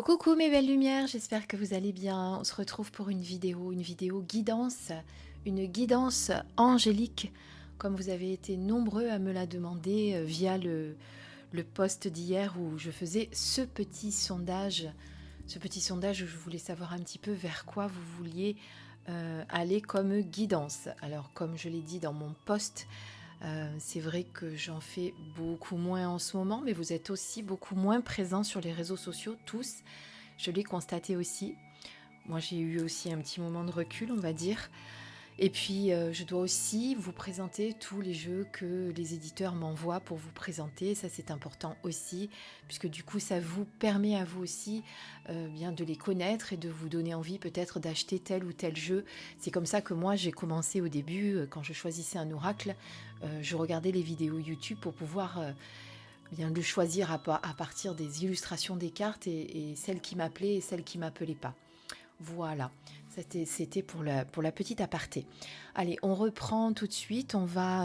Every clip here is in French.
Coucou, coucou mes belles lumières, j'espère que vous allez bien. On se retrouve pour une vidéo guidance, une guidance angélique, comme vous avez été nombreux à me la demander via le post d'hier où je faisais ce petit sondage où je voulais savoir un petit peu vers quoi vous vouliez aller comme guidance. Alors comme je l'ai dit dans mon post, c'est vrai que j'en fais beaucoup moins en ce moment, mais vous êtes aussi beaucoup moins présents sur les réseaux sociaux, tous. Je l'ai constaté aussi. Moi, j'ai eu aussi un petit moment de recul, on va dire. Et puis, je dois aussi vous présenter tous les jeux que les éditeurs m'envoient pour vous présenter. Ça, c'est important aussi, puisque du coup, ça vous permet à vous aussi bien de les connaître et de vous donner envie peut-être d'acheter tel ou tel jeu. C'est comme ça que moi, j'ai commencé au début, quand je choisissais un oracle, je regardais les vidéos YouTube pour pouvoir bien le choisir à partir des illustrations des cartes et celles qui m'appelaient et celles qui ne m'appelaient pas. Voilà, c'était pour la petite aparté. Allez, on reprend tout de suite, on va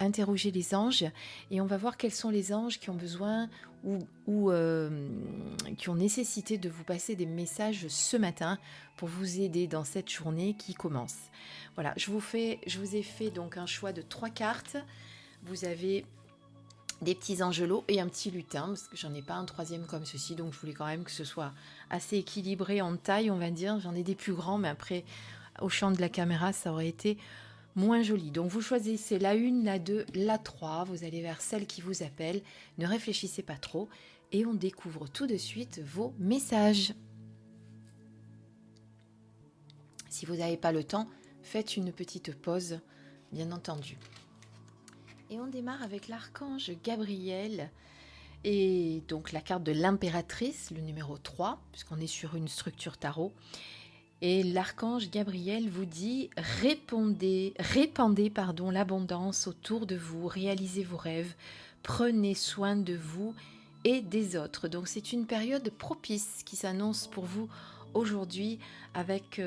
interroger les anges et on va voir quels sont les anges qui ont besoin ou qui ont nécessité de vous passer des messages ce matin pour vous aider dans cette journée qui commence. Voilà, je vous ai fait donc un choix de 3 cartes. Vous avez des petits angelots et un petit lutin, parce que j'en ai pas un troisième comme ceci, donc je voulais quand même que ce soit assez équilibré en taille, on va dire. J'en ai des plus grands, mais après, au champ de la caméra, ça aurait été moins joli. Donc vous choisissez la 1, la 2, la 3, vous allez vers celle qui vous appelle, ne réfléchissez pas trop, et on découvre tout de suite vos messages. Si vous n'avez pas le temps, faites une petite pause, bien entendu. Et on démarre avec l'archange Gabriel. Et donc la carte de l'impératrice, le numéro 3, puisqu'on est sur une structure tarot. Et l'archange Gabriel vous dit répandez l'abondance autour de vous, réalisez vos rêves, prenez soin de vous et des autres. Donc c'est une période propice qui s'annonce pour vous aujourd'hui avec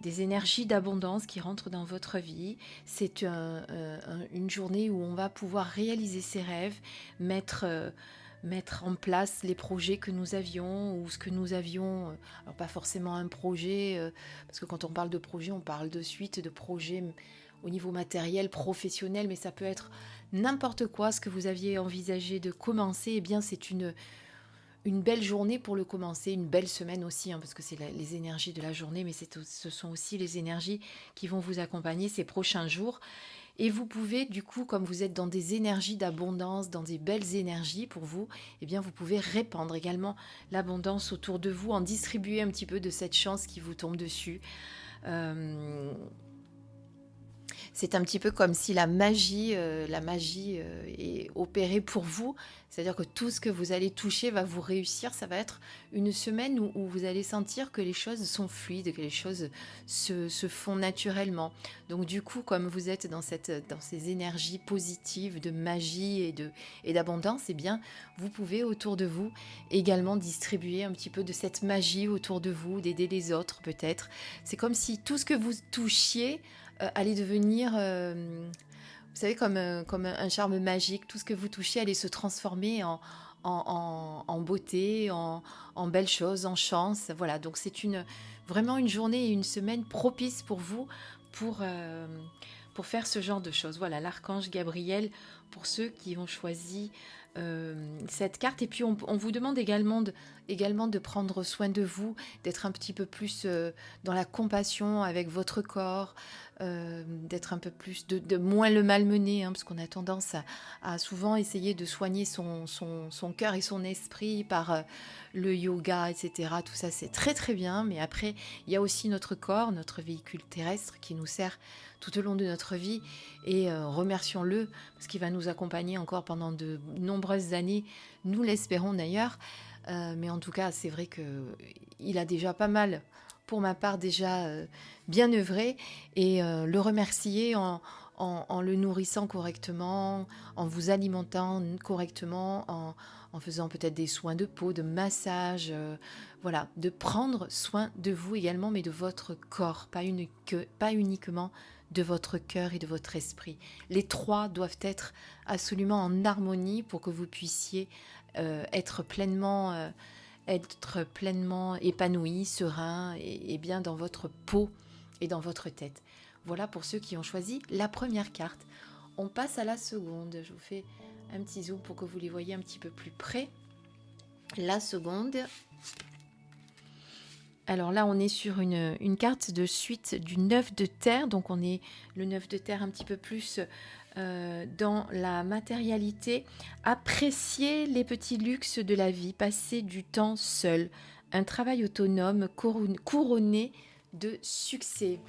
des énergies d'abondance qui rentrent dans votre vie. C'est une journée où on va pouvoir réaliser ses rêves, mettre en place les projets que nous avions ou ce que nous avions. Alors pas forcément un projet, parce que quand on parle de projet, on parle de suite de projets au niveau matériel, professionnel, mais ça peut être n'importe quoi, ce que vous aviez envisagé de commencer. Eh bien, c'est une belle journée pour le commencer, une belle semaine aussi, hein, parce que c'est les énergies de la journée, mais ce sont aussi les énergies qui vont vous accompagner ces prochains jours. Et vous pouvez, du coup, comme vous êtes dans des énergies d'abondance, dans des belles énergies pour vous, eh bien, vous pouvez répandre également l'abondance autour de vous, en distribuer un petit peu de cette chance qui vous tombe dessus. C'est un petit peu comme si la magie est opérée pour vous. C'est-à-dire que tout ce que vous allez toucher va vous réussir. Ça va être une semaine où vous allez sentir que les choses sont fluides, que les choses se font naturellement. Donc du coup, comme vous êtes dans ces énergies positives de magie et d'abondance, eh bien, vous pouvez autour de vous également distribuer un petit peu de cette magie autour de vous, d'aider les autres peut-être. C'est comme si tout ce que vous touchiez allait devenir, vous savez, comme un charme magique. Tout ce que vous touchez allait se transformer en beauté, en belles choses, en chance. Voilà, donc c'est vraiment une journée et une semaine propice pour vous pour faire ce genre de choses. Voilà, l'archange Gabriel pour ceux qui ont choisi cette carte. Et puis on vous demande également de prendre soin de vous, d'être un petit peu plus dans la compassion avec votre corps, d'être un peu plus, de moins le malmener, hein, parce qu'on a tendance à souvent essayer de soigner son cœur et son esprit par le yoga, etc. Tout ça, c'est très très bien, mais après, il y a aussi notre corps, notre véhicule terrestre qui nous sert tout au long de notre vie, et remercions-le, parce qu'il va nous accompagner encore pendant de nombreuses années, nous l'espérons d'ailleurs, mais en tout cas, c'est vrai qu'il a déjà pas mal, pour ma part, déjà bien œuvré, et le remercier en le nourrissant correctement, en vous alimentant correctement, en faisant peut-être des soins de peau, de massage, voilà, de prendre soin de vous également, mais de votre corps, pas uniquement de votre cœur et de votre esprit. Les trois doivent être absolument en harmonie pour que vous puissiez être pleinement épanoui, serein et bien dans votre peau et dans votre tête. Voilà pour ceux qui ont choisi la première carte. On passe à la seconde. Je vous fais un petit zoom pour que vous les voyez un petit peu plus près. La seconde. Alors là, on est sur une carte de suite du 9 de terre. Donc on est le 9 de terre un petit peu plus dans la matérialité. Apprécier les petits luxes de la vie, passer du temps seul. Un travail autonome couronné de succès.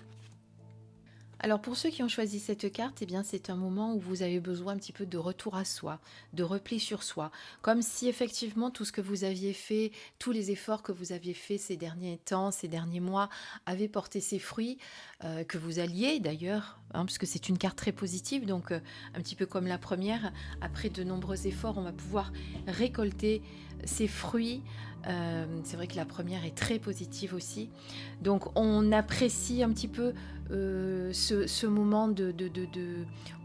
Alors pour ceux qui ont choisi cette carte, eh bien c'est un moment où vous avez besoin un petit peu de retour à soi, de repli sur soi, comme si effectivement tout ce que vous aviez fait, tous les efforts que vous aviez fait ces derniers temps, ces derniers mois, avaient porté ses fruits, que vous alliez d'ailleurs, parce que c'est une carte très positive, donc un petit peu comme la première, après de nombreux efforts, on va pouvoir récolter ses fruits. C'est vrai que la première est très positive aussi, donc on apprécie un petit peu ce moment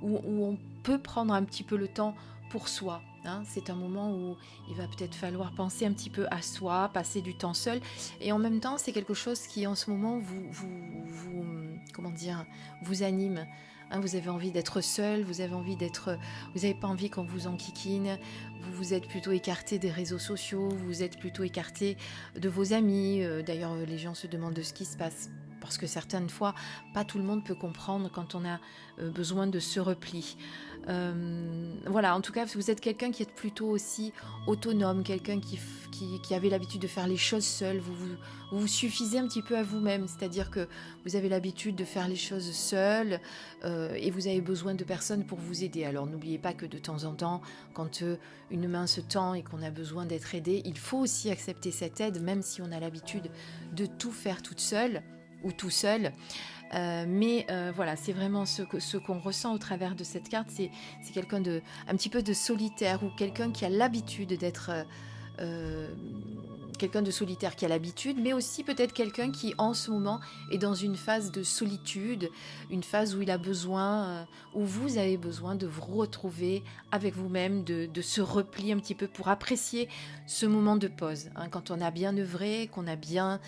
où on peut prendre un petit peu le temps pour soi. C'est un moment où il va peut-être falloir penser un petit peu à soi, passer du temps seul. Et en même temps, c'est quelque chose qui en ce moment vous anime. Vous avez envie d'être seul, vous n'avez pas envie qu'on vous enquiquine, vous êtes plutôt écarté des réseaux sociaux, vous êtes plutôt écarté de vos amis. D'ailleurs, les gens se demandent de ce qui se passe. Parce que certaines fois, pas tout le monde peut comprendre quand on a besoin de ce repli. Voilà, en tout cas, vous êtes quelqu'un qui est plutôt aussi autonome, quelqu'un qui avait l'habitude de faire les choses seul. Vous suffisez un petit peu à vous-même, c'est-à-dire que vous avez l'habitude de faire les choses seul et vous avez besoin de personnes pour vous aider. Alors n'oubliez pas que de temps en temps, quand une main se tend et qu'on a besoin d'être aidé, il faut aussi accepter cette aide, même si on a l'habitude de tout faire toute seule ou tout seul. Mais voilà, c'est vraiment ce qu'on ressent au travers de cette carte, c'est quelqu'un un petit peu de solitaire ou quelqu'un qui a l'habitude d'être quelqu'un de solitaire qui a l'habitude, mais aussi peut-être quelqu'un qui en ce moment est dans une phase de solitude, une phase où il a besoin, où vous avez besoin de vous retrouver avec vous-même, de se replier un petit peu pour apprécier ce moment de pause. Quand on a bien œuvré, qu'on a bien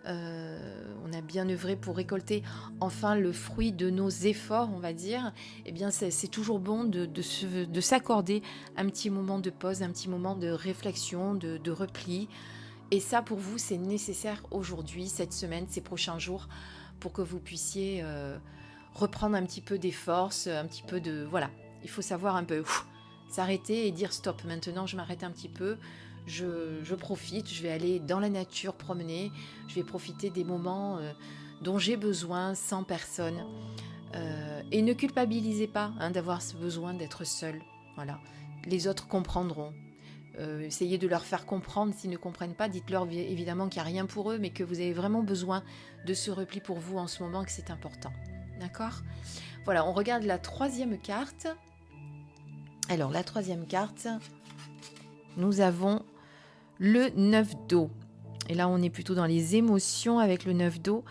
œuvré pour récolter enfin le fruit de nos efforts, on va dire, eh bien c'est toujours bon de s'accorder un petit moment de pause, un petit moment de réflexion, de repli. Et ça, pour vous, c'est nécessaire aujourd'hui, cette semaine, ces prochains jours, pour que vous puissiez reprendre un petit peu des forces, un petit peu de... Voilà, il faut savoir un peu s'arrêter et dire stop, maintenant je m'arrête un petit peu, je profite, je vais aller dans la nature promener, je vais profiter des moments dont j'ai besoin sans personne. Et ne culpabilisez pas d'avoir ce besoin d'être seul. Voilà, les autres comprendront. Essayez de leur faire comprendre. S'ils ne comprennent pas, dites-leur évidemment qu'il n'y a rien pour eux, mais que vous avez vraiment besoin de ce repli pour vous en ce moment, que c'est important. D'accord ? Voilà, on regarde la troisième carte. Alors, la troisième carte, nous avons le 9 d'eau. Et là, on est plutôt dans les émotions avec le 9 d'eau.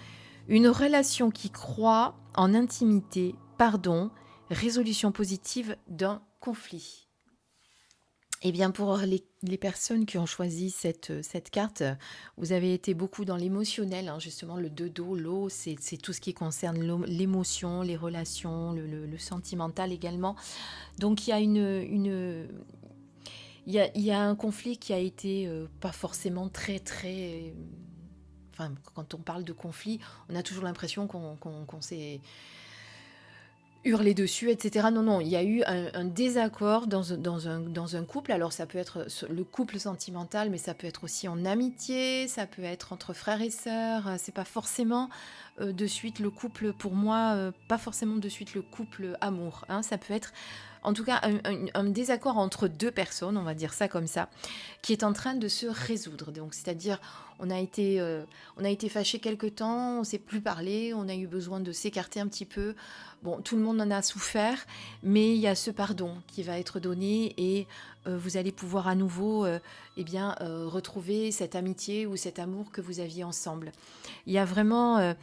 Une relation qui croit en intimité, pardon, résolution positive d'un conflit. Eh bien, pour les personnes qui ont choisi cette carte, vous avez été beaucoup dans l'émotionnel. Justement, le 2 d'eau, l'eau, c'est tout ce qui concerne l'émotion, les relations, le sentimental également. Donc, il y a il y a un conflit qui a été pas forcément très... Enfin, quand on parle de conflit, on a toujours l'impression qu'on s'est hurler dessus, etc. Non, il y a eu un désaccord dans un couple. Alors ça peut être le couple sentimental, mais ça peut être aussi en amitié, ça peut être entre frères et sœurs. C'est pas forcément de suite le couple, pour moi, pas forcément de suite le couple amour. Ça peut être en tout cas un désaccord entre deux personnes, on va dire ça comme ça, qui est en train de se résoudre. Donc c'est-à-dire on a été fâchés quelque temps, on ne s'est plus parlé, on a eu besoin de s'écarter un petit peu. Bon, tout le monde en a souffert, mais il y a ce pardon qui va être donné et vous allez pouvoir à nouveau retrouver cette amitié ou cet amour que vous aviez ensemble. Il y a vraiment,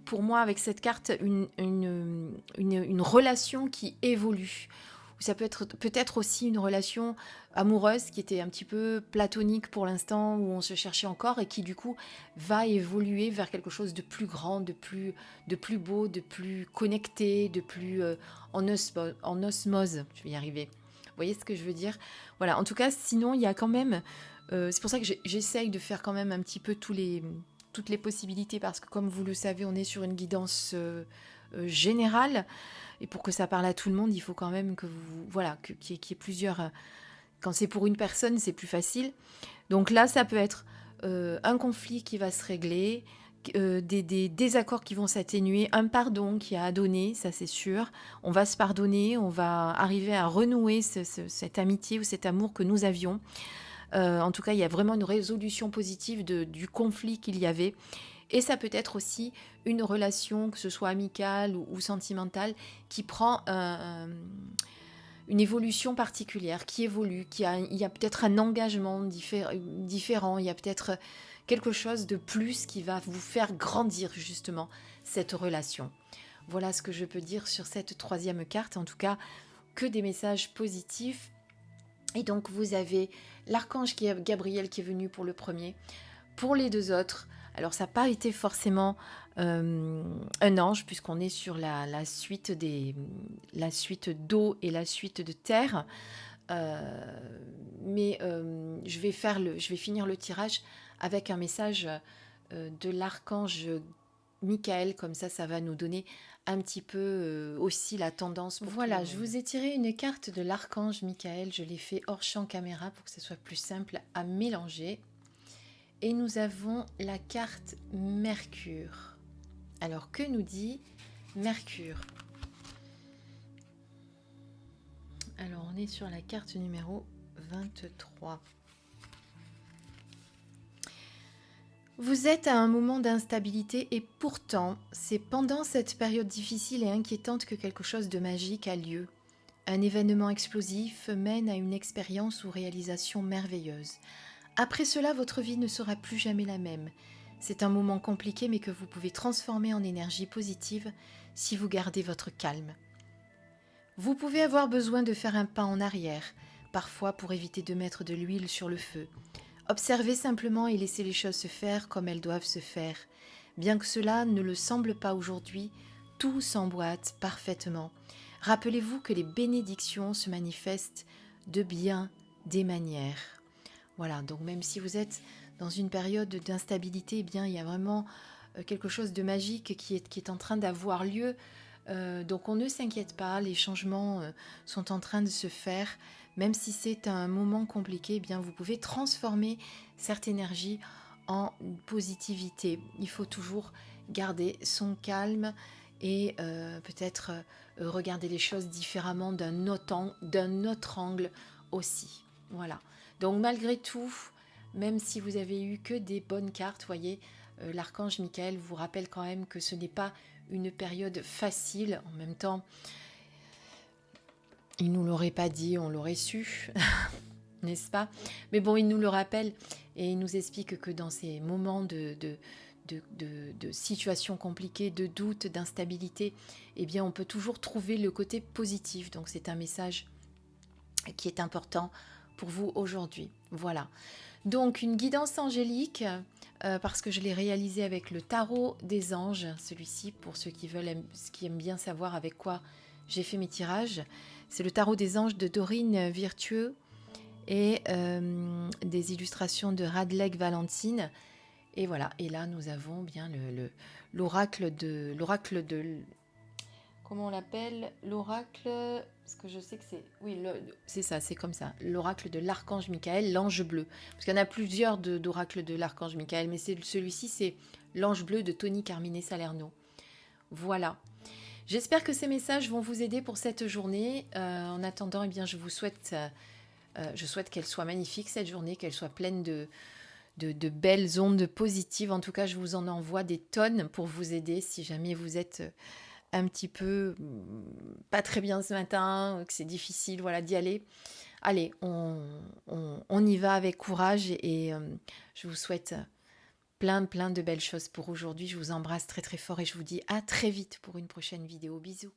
pour moi, avec cette carte, une relation qui évolue. ou ça peut être peut-être aussi une relation amoureuse qui était un petit peu platonique pour l'instant, où on se cherchait encore et qui du coup va évoluer vers quelque chose de plus grand, de plus beau, de plus connecté, de plus en osmose. Je vais y arriver. Vous voyez ce que je veux dire? Voilà, en tout cas, sinon, il y a quand même... c'est pour ça que j'essaye de faire quand même un petit peu toutes les possibilités, parce que comme vous le savez, on est sur une guidance générale, et pour que ça parle à tout le monde, il faut quand même que vous... Voilà, qu'il y ait plusieurs... Quand c'est pour une personne, c'est plus facile. Donc là, ça peut être un conflit qui va se régler, des désaccords qui vont s'atténuer, un pardon qui a à donner, ça c'est sûr. On va se pardonner, on va arriver à renouer cette amitié ou cet amour que nous avions. En tout cas, il y a vraiment une résolution positive du conflit qu'il y avait. Et ça peut être aussi une relation, que ce soit amicale ou sentimentale, qui prend une évolution particulière, qui évolue, il y a peut-être un engagement différent, il y a peut-être quelque chose de plus qui va vous faire grandir justement cette relation. Voilà ce que je peux dire sur cette troisième carte, en tout cas que des messages positifs. Et donc vous avez l'archange Gabriel qui est venu pour le premier. Pour les deux autres, alors ça n'a pas été forcément un ange, puisqu'on est sur la suite d'eau et la suite de terre. Mais je vais finir le tirage avec un message de l'archange Michael, comme ça va nous donner un petit peu aussi la tendance. Voilà, je vous ai tiré une carte de l'archange Michael, je l'ai fait hors champ caméra pour que ce soit plus simple à mélanger. Et nous avons la carte Mercure. Alors, que nous dit Mercure? Alors, on est sur la carte numéro 23. Vous êtes à un moment d'instabilité et pourtant, c'est pendant cette période difficile et inquiétante que quelque chose de magique a lieu. Un événement explosif mène à une expérience ou réalisation merveilleuse. Après cela, votre vie ne sera plus jamais la même. C'est un moment compliqué mais que vous pouvez transformer en énergie positive si vous gardez votre calme. Vous pouvez avoir besoin de faire un pas en arrière, parfois pour éviter de mettre de l'huile sur le feu. Observez simplement et laissez les choses se faire comme elles doivent se faire. Bien que cela ne le semble pas aujourd'hui, tout s'emboîte parfaitement. Rappelez-vous que les bénédictions se manifestent de bien des manières. Voilà, donc même si vous êtes dans une période d'instabilité, eh bien, il y a vraiment quelque chose de magique qui est en train d'avoir lieu. Donc on ne s'inquiète pas, les changements sont en train de se faire. Même si c'est un moment compliqué, eh bien, vous pouvez transformer cette énergie en positivité. Il faut toujours garder son calme et peut-être regarder les choses différemment d'un autre angle aussi. Voilà. Donc malgré tout, même si vous avez eu que des bonnes cartes, voyez, l'archange Michael vous rappelle quand même que ce n'est pas une période facile. En même temps, il nous l'aurait pas dit, on l'aurait su, n'est-ce pas? Mais bon, il nous le rappelle et il nous explique que dans ces moments de situations compliquées, de doutes, d'instabilité, eh bien, on peut toujours trouver le côté positif. Donc, c'est un message qui est important pour vous aujourd'hui. Voilà. Donc, une guidance angélique, parce que je l'ai réalisé avec le tarot des anges, celui-ci, pour ceux qui aiment bien savoir avec quoi j'ai fait mes tirages. C'est le tarot des anges de Dorine Virtueux et des illustrations de Radleg Valentine. Et voilà, et là nous avons bien l'oracle de comment on l'appelle, l'oracle, parce que je sais que c'est, oui, c'est ça, c'est comme ça, l'oracle de l'archange Michael, l'ange bleu, parce qu'il y en a plusieurs d'oracles de l'archange Michael, mais celui-ci c'est l'ange bleu de Tony Carmine Salerno. Voilà. J'espère que ces messages vont vous aider pour cette journée. En attendant, eh bien, je souhaite qu'elle soit magnifique cette journée, qu'elle soit pleine de belles ondes positives. En tout cas, je vous en envoie des tonnes pour vous aider si jamais vous êtes un petit peu pas très bien ce matin, que c'est difficile, voilà, d'y aller. Allez, on y va avec courage et je vous souhaite plein de belles choses pour aujourd'hui. Je vous embrasse très très fort et je vous dis à très vite pour une prochaine vidéo. Bisous.